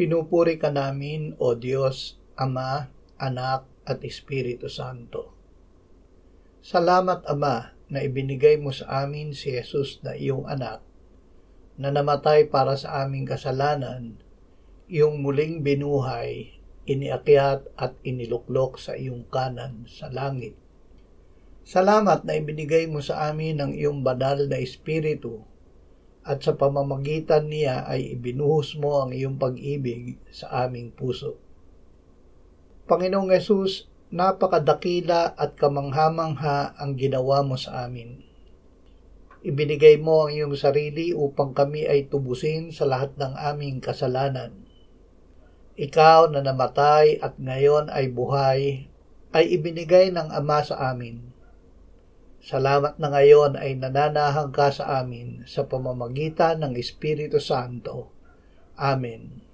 Pinupuri ka namin, O Diyos, Ama, Anak, at Espiritu Santo. Salamat, Ama, na ibinigay mo sa amin si Jesus na iyong anak, na namatay para sa aming kasalanan, iyong muling binuhay, iniakyat at iniluklok sa iyong kanan sa langit. Salamat na ibinigay mo sa amin ang iyong banal na Espiritu, at sa pamamagitan niya ay ibinuhos mo ang iyong pag-ibig sa aming puso. Panginoong Yesus, napakadakila at kamangha-mangha ang ginawa mo sa amin. Ibinigay mo ang iyong sarili upang kami ay tubusin sa lahat ng aming kasalanan. Ikaw na namatay at ngayon ay buhay, ay ibinigay ng Ama sa amin. Salamat na ngayon ay nananahang ka sa amin sa pamamagitan ng Espiritu Santo. Amen.